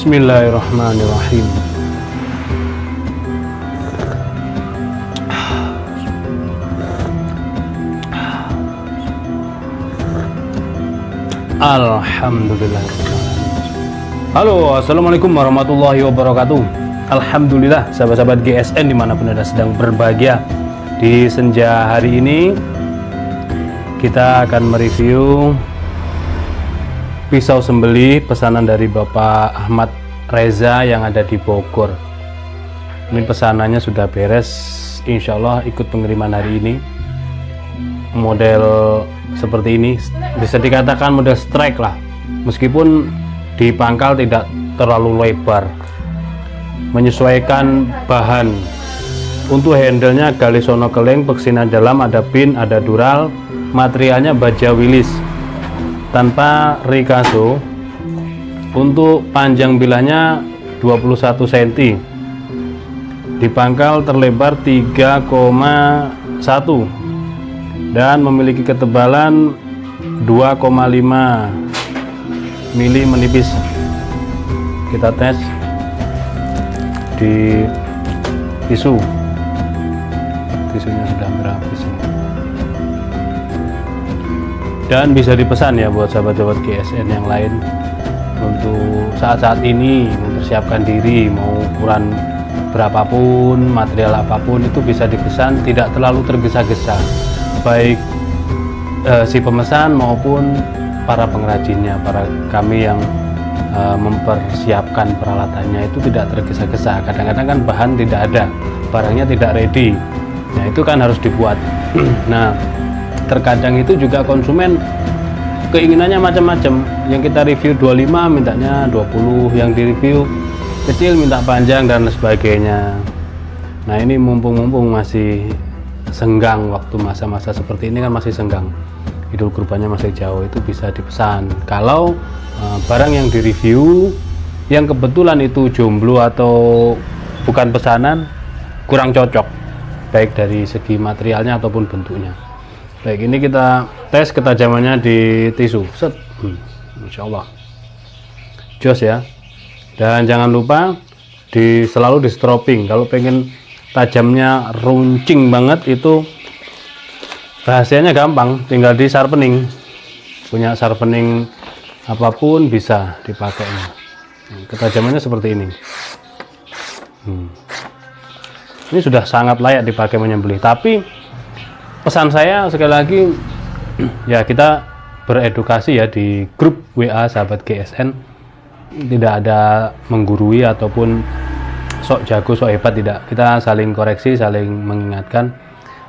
Bismillahirrahmanirrahim. Alhamdulillah. Halo, assalamualaikum warahmatullahi wabarakatuh. Alhamdulillah, sahabat-sahabat GSN dimanapun Anda sedang berbahagia. Di senja hari ini kita akan mereview pisau sembelih pesanan dari Bapak Ahmad Reza yang ada di Bogor. Ini pesanannya sudah beres, insya Allah ikut pengiriman hari ini. Model seperti ini bisa dikatakan model strike lah, meskipun di pangkal tidak terlalu lebar, menyesuaikan bahan. Untuk handle-nya gali sono keleng, peksinan dalam, ada pin, ada dural, materialnya baja Willis tanpa rikaso. Untuk panjang bilahnya 21 cm, di pangkal terlebar 3,1 dan memiliki ketebalan 2,5 mili menipis. Kita tes di tisunya sudah berhabis dan bisa dipesan ya buat sahabat-sahabat GSN yang lain untuk saat-saat ini mempersiapkan diri, mau ukuran berapapun, material apapun itu bisa dipesan, tidak terlalu tergesa-gesa, baik si pemesan maupun para pengrajinnya, para kami yang mempersiapkan peralatannya itu tidak tergesa-gesa. Kadang-kadang kan bahan tidak ada, barangnya tidak ready, nah itu kan harus dibuat. Nah terkadang itu juga konsumen keinginannya macam-macam, yang kita review 25 mintanya 20, yang di review kecil minta panjang dan sebagainya. Nah ini mumpung masih senggang, waktu masa-masa seperti ini kan masih senggang, Idul Kurbannya masih jauh, itu bisa dipesan. Kalau barang yang di review yang kebetulan itu jomblo atau bukan pesanan, kurang cocok baik dari segi materialnya ataupun bentuknya. Baik, ini kita tes ketajamannya di tisu. Set, Insya Allah jos ya. Dan jangan lupa selalu di stropping. Kalau pengen tajamnya runcing banget, itu rahasianya gampang, tinggal di sharpening. Punya sharpening apapun bisa dipakai. Ketajamannya seperti ini. Ini sudah sangat layak dipakai menyembelih. Tapi pesan saya sekali lagi, ya kita beredukasi ya di grup WA sahabat GSN, tidak ada menggurui ataupun sok jago sok hebat, tidak. Kita saling koreksi, saling mengingatkan.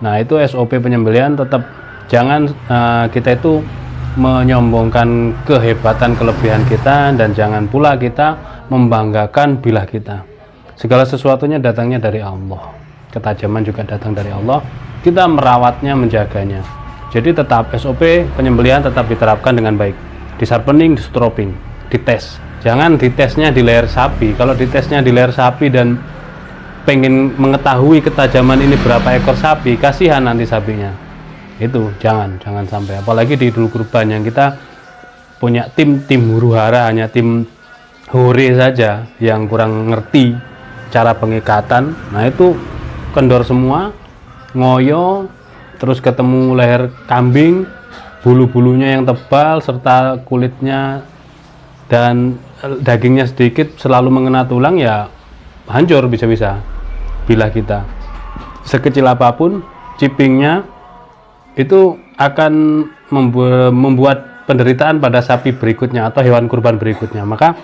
Nah itu SOP penyembelihan tetap jangan kita itu menyombongkan kehebatan kelebihan kita, dan jangan pula kita membanggakan bilah kita. Segala sesuatunya datangnya dari Allah, ketajaman juga datang dari Allah, kita merawatnya, menjaganya. Jadi tetap SOP penyembelihan tetap diterapkan dengan baik, di sharpening, di stropping, dites. Jangan ditesnya di leher sapi. Kalau ditesnya di leher sapi dan pengen mengetahui ketajaman ini berapa ekor sapi, kasihan nanti sapinya. Itu jangan sampai. Apalagi di Idul Kurban yang kita punya tim huru hara, hanya tim hore saja yang kurang ngerti cara pengikatan. Nah itu kendor semua, ngoyo, terus ketemu leher kambing, bulu-bulunya yang tebal serta kulitnya dan dagingnya sedikit selalu mengena tulang, ya hancur bisa-bisa bilah kita. Sekecil apapun chippingnya itu akan membuat penderitaan pada sapi berikutnya atau hewan kurban berikutnya. Maka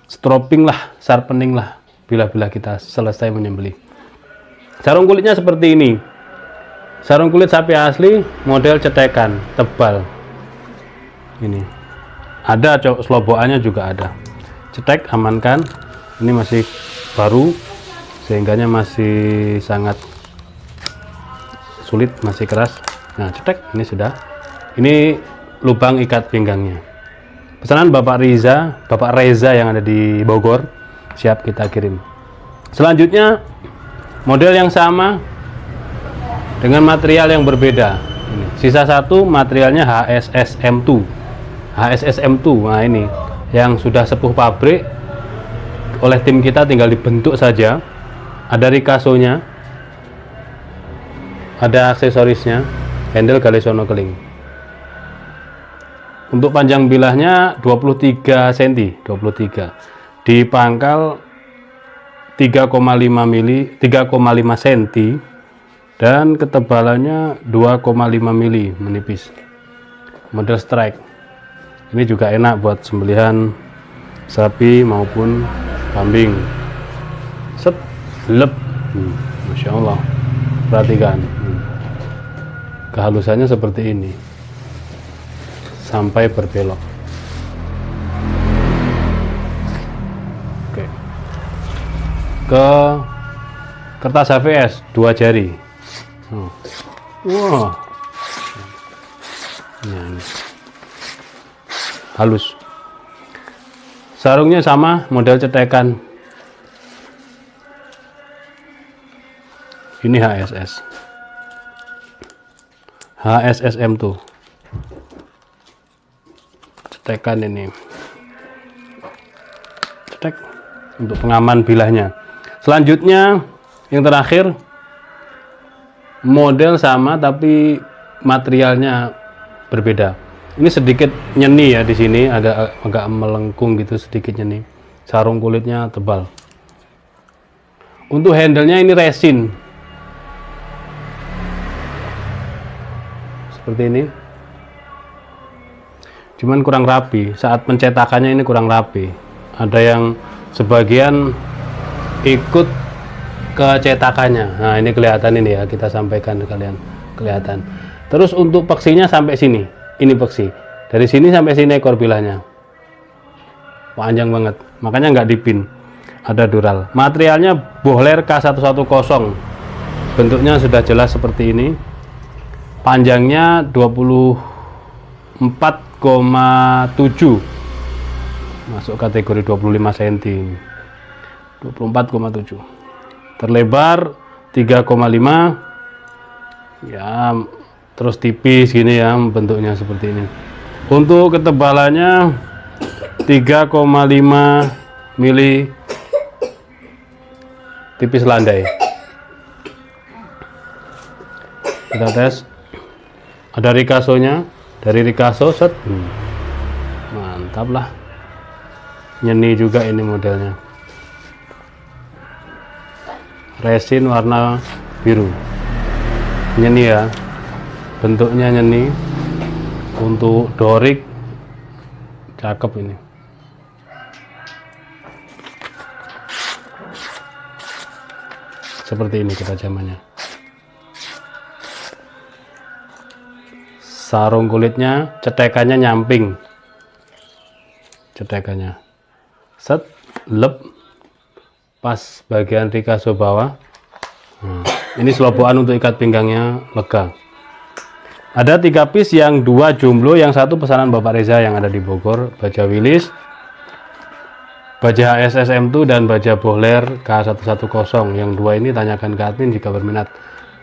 stropping lah, sharpening lah bilah-bilah kita selesai menyembelih. Sarung kulitnya seperti ini. Sarung kulit sapi asli model cetekan tebal. Ini ada selobokannya juga ada. Cetek, amankan. Ini masih baru sehingganya masih sangat sulit, masih keras. Nah cetek, ini sudah. Ini lubang ikat pinggangnya. Pesanan Bapak Reza yang ada di Bogor, siap kita kirim. Selanjutnya model yang sama dengan material yang berbeda. Ini. Sisa satu materialnya HSSM2. Nah ini yang sudah sepuh pabrik, oleh tim kita tinggal dibentuk saja. Ada rikasonya, ada aksesorisnya, handle Galesono keling. Untuk panjang bilahnya 23 cm, di pangkal 3,5 cm dan ketebalannya 2,5 mili, menipis. Model strike. Ini juga enak buat sembelihan sapi maupun kambing. Set, lep. Masya Allah. Perhatikan. Kehalusannya seperti ini. Sampai berbelok. Oke. Ke kertas HVS 2 jari. Wah. Ini. Halus. Sarungnya sama, model cetekan. Ini HSSM tuh. Cetekan ini. Cetek untuk pengaman bilahnya. Selanjutnya yang terakhir model sama tapi materialnya berbeda. Ini sedikit nyeni ya di sini, agak melengkung gitu, sedikit nyeni. Sarung kulitnya tebal. Untuk handle-nya ini resin. Seperti ini. Cuman kurang rapi. Saat pencetakannya ini kurang rapi. Ada yang sebagian ikut ke cetakannya. Nah, ini kelihatan ini ya, kita sampaikan ke kalian. Kelihatan. Terus untuk peksinya sampai sini. Ini peksi. Dari sini sampai sini ekor bilahnya. Panjang banget. Makanya nggak dipin. Ada dural. Materialnya Bohler K110. Bentuknya sudah jelas seperti ini. Panjangnya 24,7. Masuk kategori 25 cm. 24,7. Terlebar 3,5. Ya, terus tipis gini ya, bentuknya seperti ini. Untuk ketebalannya 3,5 mili, tipis landai. Kita tes. Ada rikasonya, dari rikaso set. Mantap lah. Nyeni juga ini modelnya. Resin warna biru. Nyeni ya. Bentuknya nyeni. Untuk dorik cakep ini. Seperti ini ketajamannya. sarung kulitnya, cetekannya nyamping, cetekannya set lep pas bagian rikaso bawah. Nah, ini selobokan untuk ikat pinggangnya lega. Ada 3 piece yang 2 jomblo, yang 1 pesanan Bapak Reza yang ada di Bogor, baja Willis, baja HSSM2 dan baja Bohler K110. Yang 2 ini tanyakan ke admin jika berminat.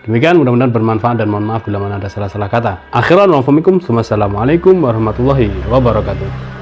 Demikian, mudah-mudahan bermanfaat dan mohon maaf bila mana ada salah-salah kata. Akhiran, wassalamualaikum warahmatullahi wabarakatuh.